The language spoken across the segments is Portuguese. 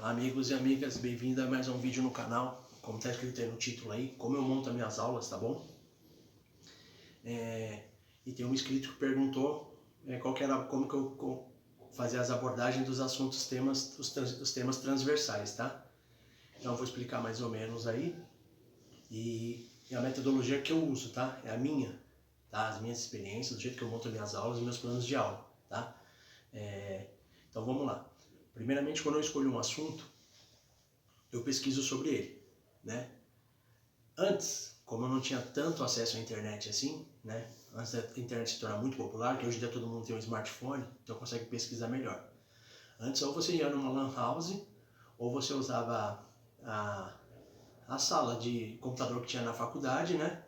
Olá amigos e amigas, bem-vindo a mais um vídeo no canal. Como está escrito aí no título aí, como eu monto as minhas aulas, tá bom? E tem um inscrito que perguntou como que eu fazia as abordagens dos assuntos, os temas transversais, tá? Então eu vou explicar mais ou menos aí. E a metodologia que eu uso, tá? É a minha, tá? As minhas experiências, do jeito que eu monto as minhas aulas e meus planos de aula, tá? Então vamos lá. Primeiramente, quando eu escolho um assunto, eu pesquiso sobre ele, né? Antes, como eu não tinha tanto acesso à internet assim, né? Antes da internet se tornar muito popular, que hoje em dia todo mundo tem um smartphone, então consegue pesquisar melhor. Antes, ou você ia numa lan house, ou você usava a sala de computador que tinha na faculdade, né?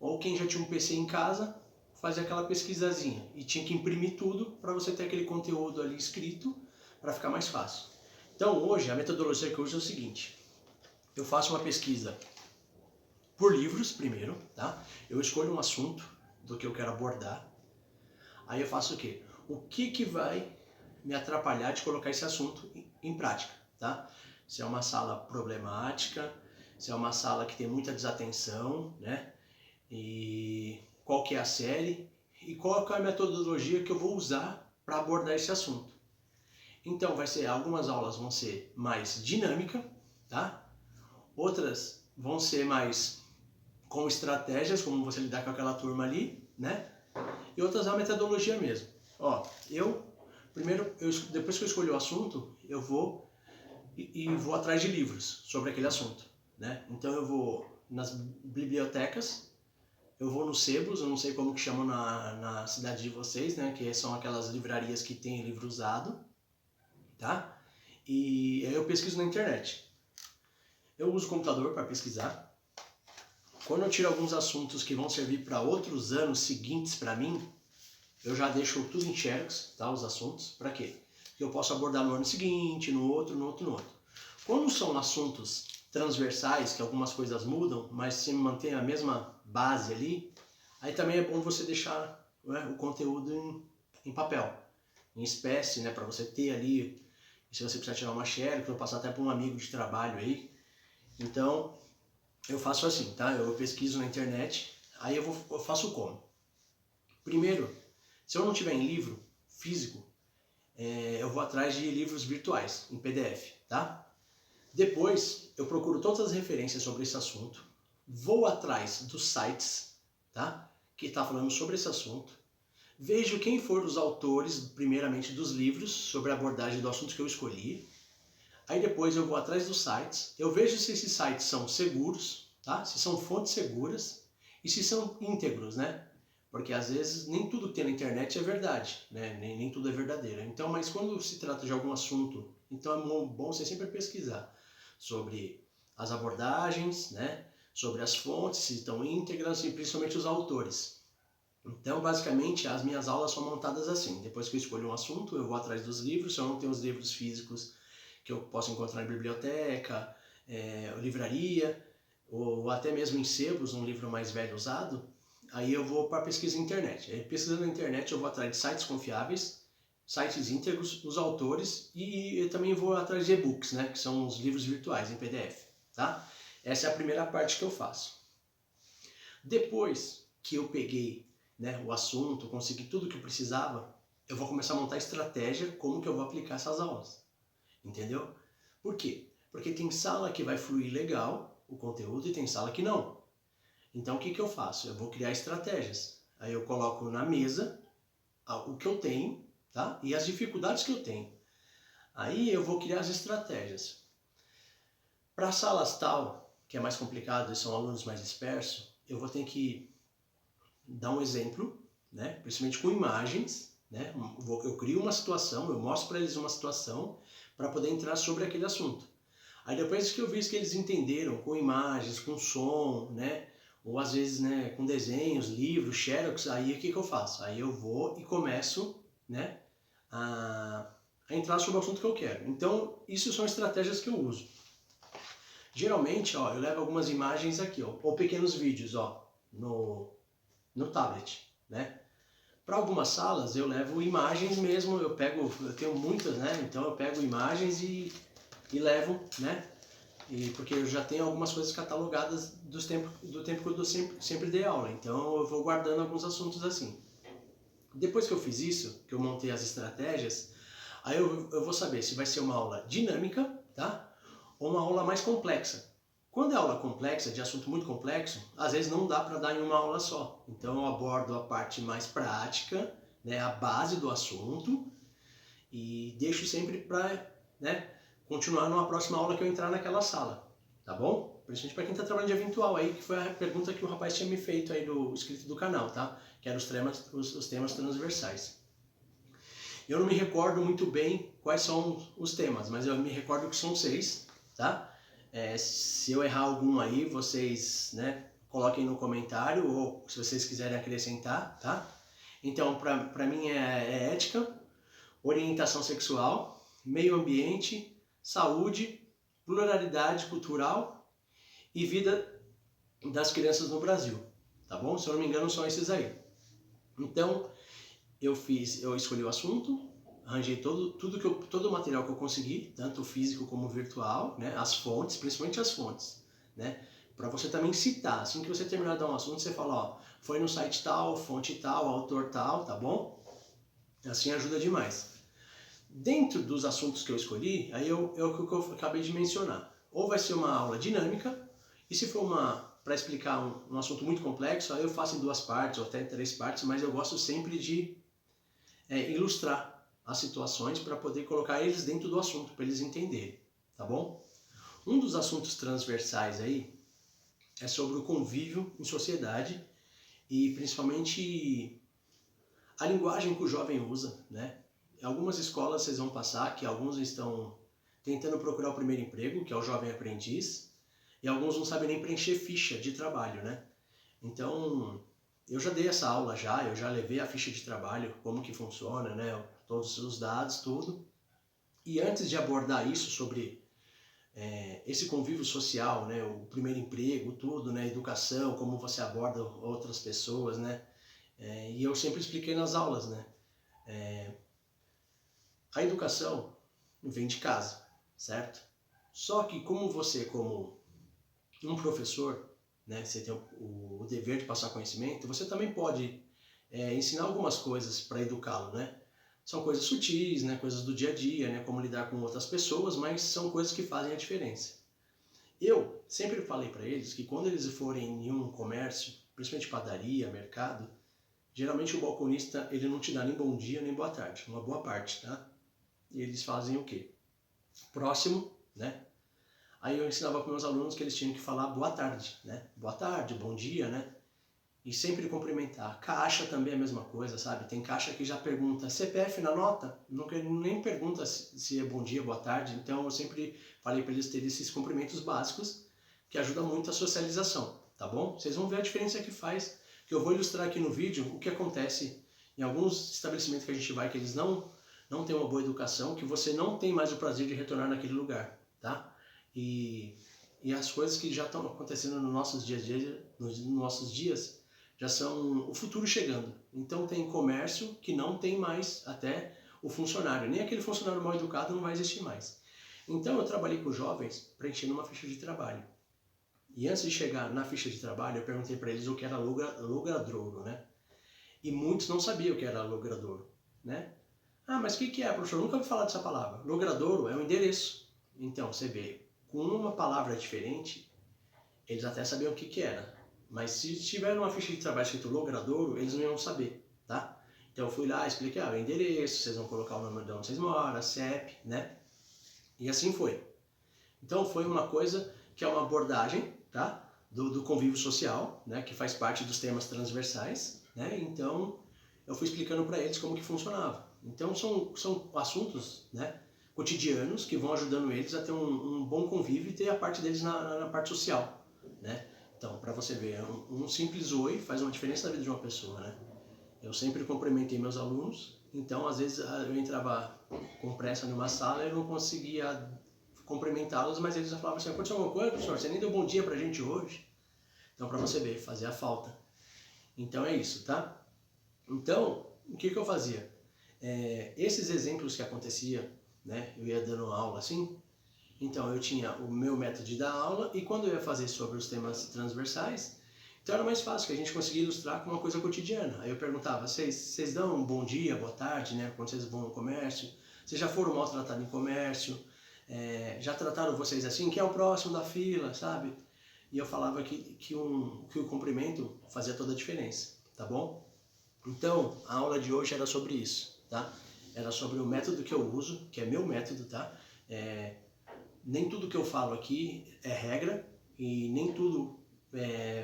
Ou quem já tinha um PC em casa, fazia aquela pesquisazinha e tinha que imprimir tudo para você ter aquele conteúdo ali escrito para ficar mais fácil. Então hoje a metodologia que eu uso é o seguinte: eu faço uma pesquisa por livros primeiro, tá? Eu escolho um assunto do que eu quero abordar. Aí eu faço o quê? O que vai me atrapalhar de colocar esse assunto em prática, tá? Se é uma sala problemática, se é uma sala que tem muita desatenção, né? E qual que é a série e qual que é a metodologia que eu vou usar para abordar esse assunto. Então algumas aulas vão ser mais dinâmica, tá? Outras vão ser mais com estratégias, como você lidar com aquela turma ali, né? E outras a metodologia mesmo. Ó, depois que eu escolhi o assunto, eu vou vou atrás de livros sobre aquele assunto, né? Então eu vou nas bibliotecas, eu vou nos sebos, eu não sei como que chamam na cidade de vocês, né? Que são aquelas livrarias que tem livro usado, tá? E aí eu pesquiso na internet. Eu uso o computador para pesquisar. Quando eu tiro alguns assuntos que vão servir para outros anos seguintes para mim, eu já deixo tudo em xerox, tá? Os assuntos, para quê? Porque eu posso abordar no ano seguinte, no outro. Quando são assuntos transversais, que algumas coisas mudam, mas se mantém a mesma base ali, aí também é bom você deixar, né, o conteúdo em papel, em espécie, né, para você ter ali, se você precisar tirar uma xerox, eu vou passar até para um amigo de trabalho aí. Então, eu faço assim, tá? Eu pesquiso na internet, aí eu faço como? Primeiro, se eu não tiver em livro físico, eu vou atrás de livros virtuais, em PDF, tá? Depois, eu procuro todas as referências sobre esse assunto, vou atrás dos sites, tá? Que está falando sobre esse assunto, vejo quem foram os autores, primeiramente, dos livros sobre a abordagem do assunto que eu escolhi. Aí depois eu vou atrás dos sites, eu vejo se esses sites são seguros, tá? Se são fontes seguras e se são íntegros, né? Porque às vezes nem tudo que tem na internet é verdade, né? Nem tudo é verdadeiro. Então, mas quando se trata de algum assunto, então é bom você sempre pesquisar sobre as abordagens, né? Sobre as fontes, se estão íntegras e principalmente os autores. Então, basicamente, as minhas aulas são montadas assim. Depois que eu escolho um assunto, eu vou atrás dos livros. Se eu não tenho os livros físicos que eu posso encontrar em biblioteca, livraria, ou até mesmo em sebos, um livro mais velho usado, aí eu vou para pesquisa na internet. Aí, pesquisando na internet, eu vou atrás de sites confiáveis, sites íntegros, os autores, e eu também vou atrás de e-books, né, que são os livros virtuais em PDF, tá? Essa é a primeira parte que eu faço. Depois que eu peguei, né, o assunto, consegui tudo que eu precisava, eu vou começar a montar estratégia como que eu vou aplicar essas aulas. Entendeu? Por quê? Porque tem sala que vai fluir legal o conteúdo e tem sala que não. Então o que eu faço? Eu vou criar estratégias. Aí eu coloco na mesa o que eu tenho, tá? E as dificuldades que eu tenho. Aí eu vou criar as estratégias. Para salas tal, que é mais complicado e são alunos mais dispersos, eu vou ter que dar um exemplo, né? Principalmente com imagens, né? Eu crio uma situação, eu mostro para eles uma situação para poder entrar sobre aquele assunto. Aí depois que eu vi que eles entenderam com imagens, com som, né? Ou às vezes, né, com desenhos, livros, xerox, aí o que eu faço? Aí eu vou e começo, né, a entrar sobre o assunto que eu quero. Então, isso são estratégias que eu uso. Geralmente, ó, eu levo algumas imagens aqui, ó, ou pequenos vídeos, ó, no tablet, né? Para algumas salas eu levo imagens mesmo, eu tenho muitas, né? Então eu pego imagens e e levo, né? Porque eu já tenho algumas coisas catalogadas do tempo que eu sempre dei aula, então eu vou guardando alguns assuntos assim. Depois que eu fiz isso, que eu montei as estratégias, aí eu vou saber se vai ser uma aula dinâmica, tá? Ou uma aula mais complexa. Quando é aula complexa, de assunto muito complexo, às vezes não dá para dar em uma aula só. Então eu abordo a parte mais prática, né, a base do assunto, e deixo sempre para, né, continuar numa próxima aula que eu entrar naquela sala, tá bom? Principalmente para quem está trabalhando de eventual aí, que foi a pergunta que o rapaz tinha me feito aí do inscrito do canal, tá? Que eram os temas transversais. Eu não me recordo muito bem quais são os temas, mas eu me recordo que são 6, tá? Se eu errar algum aí, vocês, né, coloquem no comentário, ou se vocês quiserem acrescentar, tá? Então, para mim é ética, orientação sexual, meio ambiente, saúde, pluralidade cultural e vida das crianças no Brasil, tá bom? Se eu não me engano, são esses aí. Então, eu escolhi o assunto, arranjei todo o material que eu consegui, tanto físico como virtual, né? As fontes, principalmente as fontes, né? Para você também citar, assim que você terminar de dar um assunto, você fala, ó, foi no site tal, fonte tal, autor tal, tá bom? Assim ajuda demais. Dentro dos assuntos que eu escolhi, aí é o que eu acabei de mencionar. Ou vai ser uma aula dinâmica, e se for para explicar um assunto muito complexo, aí eu faço em 2 partes ou até em 3 partes, mas eu gosto sempre de ilustrar as situações para poder colocar eles dentro do assunto, para eles entenderem, tá bom? Um dos assuntos transversais aí é sobre o convívio em sociedade e principalmente a linguagem que o jovem usa, né? Em algumas escolas vocês vão passar que alguns estão tentando procurar o primeiro emprego, que é o jovem aprendiz, e alguns não sabem nem preencher ficha de trabalho, né? Então, eu já dei essa aula eu já levei a ficha de trabalho, como que funciona, né? Todos os dados, tudo. E antes de abordar isso sobre esse convívio social, né? O primeiro emprego, tudo, né? Educação, como você aborda outras pessoas, né? E eu sempre expliquei nas aulas, né? A educação vem de casa, certo? Só que como um professor, né, você tem o dever de passar conhecimento, você também pode ensinar algumas coisas para educá-lo, né? São coisas sutis, né, coisas do dia a dia, né, como lidar com outras pessoas, mas são coisas que fazem a diferença. Eu sempre falei para eles que quando eles forem em um comércio, principalmente padaria, mercado, geralmente o balconista ele não te dá nem bom dia nem boa tarde, uma boa parte, tá? E eles fazem o quê? Próximo, né? Aí eu ensinava para meus alunos que eles tinham que falar boa tarde, né? Boa tarde, bom dia, né? E sempre cumprimentar. Caixa também é a mesma coisa, sabe? Tem caixa que já pergunta CPF na nota, nem pergunta se é bom dia, boa tarde. Então eu sempre falei para eles terem esses cumprimentos básicos que ajudam muito a socialização, tá bom? Vocês vão ver a diferença que faz, que eu vou ilustrar aqui no vídeo o que acontece em alguns estabelecimentos que a gente vai que eles não têm uma boa educação, que você não tem mais o prazer de retornar naquele lugar, tá? E as coisas que já estão acontecendo nos nossos dias já são o futuro chegando. Então tem comércio que não tem mais até o funcionário, nem aquele funcionário mal educado não vai existir mais. Então eu trabalhei com jovens preenchendo uma ficha de trabalho. E antes de chegar na ficha de trabalho, eu perguntei para eles o que era logradouro, né? E muitos não sabiam o que era logradouro, né? Ah, mas o que é, professor? Eu nunca ouvi falar dessa palavra. Logradouro é um endereço. Então, você vê, com uma palavra diferente, eles até sabiam o que era. Mas se tiver uma ficha de trabalho escrito logradouro, eles não iam saber, tá? Então eu fui lá, expliquei, o endereço, vocês vão colocar o nome de onde vocês moram, CEP, né? E assim foi. Então foi uma coisa que é uma abordagem, tá? Do convívio social, né? Que faz parte dos temas transversais, né? Então eu fui explicando para eles como que funcionava. Então são assuntos, né? Cotidianos que vão ajudando eles a ter um bom convívio e ter a parte deles na parte social, né? Então, para você ver, um simples oi faz uma diferença na vida de uma pessoa, né? Eu sempre cumprimentei meus alunos, então às vezes eu entrava com pressa numa sala e eu não conseguia cumprimentá-los, mas eles falavam assim, aconteceu alguma coisa, professor? Você nem deu bom dia pra gente hoje? Então, para você ver, fazia falta. Então é isso, tá? Então, o que eu fazia? Esses exemplos que acontecia, né? Eu ia dando aula assim, Então eu tinha o meu método de dar aula e quando eu ia fazer sobre os temas transversais, então era mais fácil, que a gente conseguia ilustrar com uma coisa cotidiana. Aí eu perguntava, vocês dão um bom dia, boa tarde, né, quando vocês vão no comércio? Vocês já foram maltratados em comércio? Já trataram vocês assim? Quem é o próximo da fila, sabe? E eu falava que o cumprimento fazia toda a diferença, tá bom? Então, a aula de hoje era sobre isso, tá? Era sobre o método que eu uso, que é meu método, tá? Nem tudo que eu falo aqui é regra e nem tudo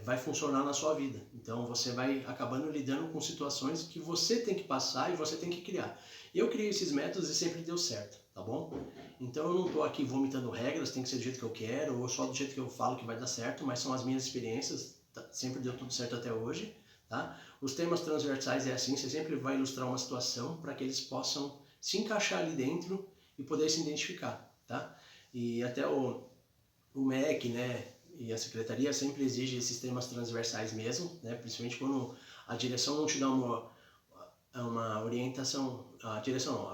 vai funcionar na sua vida. Então, você vai acabando lidando com situações que você tem que passar e você tem que criar. Eu criei esses métodos e sempre deu certo, tá bom? Então, eu não estou aqui vomitando regras, tem que ser do jeito que eu quero, ou só do jeito que eu falo que vai dar certo, mas são as minhas experiências, sempre deu tudo certo até hoje, tá? Os temas transversais é assim, você sempre vai ilustrar uma situação para que eles possam se encaixar ali dentro e poder se identificar, tá? E até o MEC, né, e a secretaria sempre exige esses temas transversais mesmo, né, principalmente quando a direção não te dá uma orientação,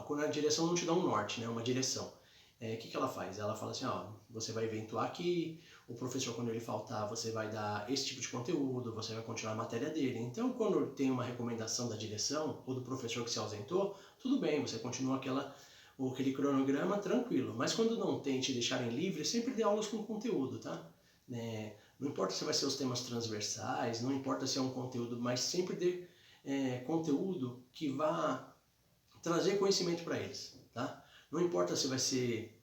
quando a direção não te dá um norte, né, uma direção. O que ela faz? Ela fala assim, ó, você vai eventuar aqui, o professor quando ele faltar, você vai dar esse tipo de conteúdo, você vai continuar a matéria dele. Então, quando tem uma recomendação da direção ou do professor que se ausentou, tudo bem, você continua aquele cronograma tranquilo. Mas quando não tem, te deixarem livre, sempre dê aulas com conteúdo, tá? Não importa se vai ser os temas transversais, não importa se é um conteúdo, mas sempre dê conteúdo que vá trazer conhecimento para eles, tá? Não importa se vai ser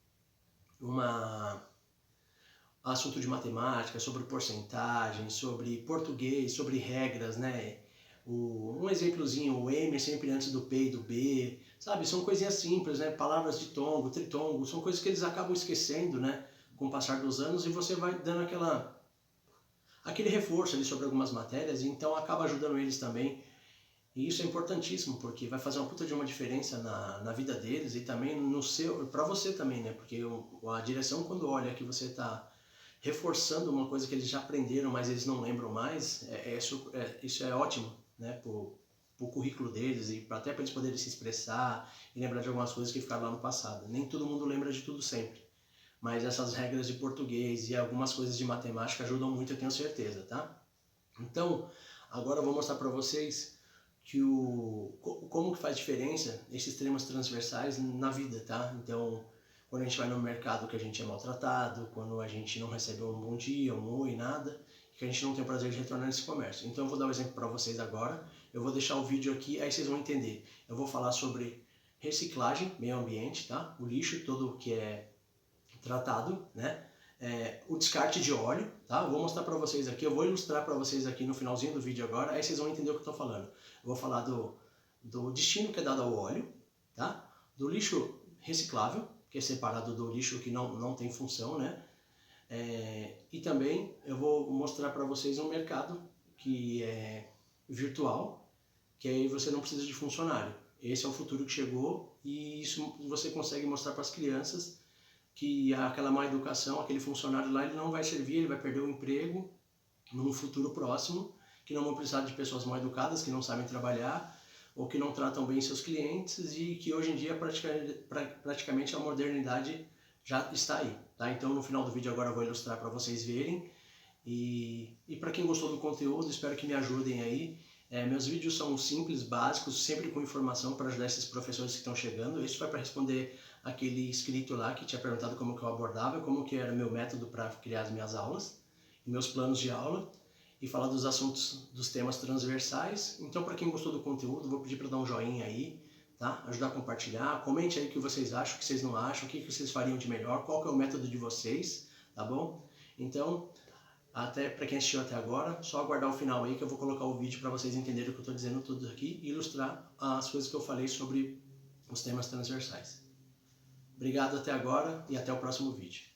um assunto de matemática, sobre porcentagem, sobre português, sobre regras, né? Um exemplozinho, o M é sempre antes do P e do B, sabe? São coisinhas simples, né? Palavras de tongo, tritongo, são coisas que eles acabam esquecendo, né? Com o passar dos anos, e você vai dando aquele reforço ali sobre algumas matérias, e então acaba ajudando eles também. E isso é importantíssimo, porque vai fazer uma puta de uma diferença na vida deles e também para você também, né? Porque a direção, quando olha que você está reforçando uma coisa que eles já aprenderam, mas eles não lembram mais, isso é ótimo, né? Pro currículo deles e até para eles poderem se expressar e lembrar de algumas coisas que ficaram lá no passado. Nem todo mundo lembra de tudo sempre, mas essas regras de português e algumas coisas de matemática ajudam muito, eu tenho certeza, tá? Então, agora eu vou mostrar para vocês como que faz diferença esses temas transversais na vida, tá? Então, quando a gente vai no mercado que a gente é maltratado, quando a gente não recebe um bom dia, um oi, nada, que a gente não tem o prazer de retornar nesse comércio. Então eu vou dar um exemplo para vocês agora, eu vou deixar o vídeo aqui, aí vocês vão entender. Eu vou falar sobre reciclagem, meio ambiente, tá? O lixo todo que é tratado, né? O descarte de óleo, tá? Eu vou mostrar para vocês aqui, eu vou ilustrar para vocês aqui no finalzinho do vídeo agora, aí vocês vão entender o que eu estou falando. Eu vou falar do destino que é dado ao óleo, tá? Do lixo reciclável, que é separado do lixo que não tem função, né? E também eu vou mostrar para vocês um mercado que é virtual, que aí você não precisa de funcionário. Esse é o futuro que chegou e isso você consegue mostrar para as crianças que aquela má educação, aquele funcionário lá, ele não vai servir, ele vai perder o emprego num futuro próximo, que não vão precisar de pessoas mal educadas, que não sabem trabalhar, ou que não tratam bem seus clientes, e que hoje em dia praticamente a modernidade já está aí, tá? Então no final do vídeo agora eu vou ilustrar para vocês verem, e para quem gostou do conteúdo, espero que me ajudem aí. Meus vídeos são simples, básicos, sempre com informação para ajudar esses professores que estão chegando. Isso vai para responder aquele inscrito lá que tinha perguntado como que eu abordava, como que era meu método para criar as minhas aulas, meus planos de aula, e falar dos assuntos, dos temas transversais. Então, para quem gostou do conteúdo, vou pedir para dar um joinha aí, tá? Ajudar a compartilhar, comente aí o que vocês acham, o que vocês não acham, o que vocês fariam de melhor, qual que é o método de vocês, tá bom? Então, até para quem assistiu até agora, só aguardar o final aí que eu vou colocar o vídeo para vocês entenderem o que eu estou dizendo tudo aqui e ilustrar as coisas que eu falei sobre os temas transversais. Obrigado até agora e até o próximo vídeo.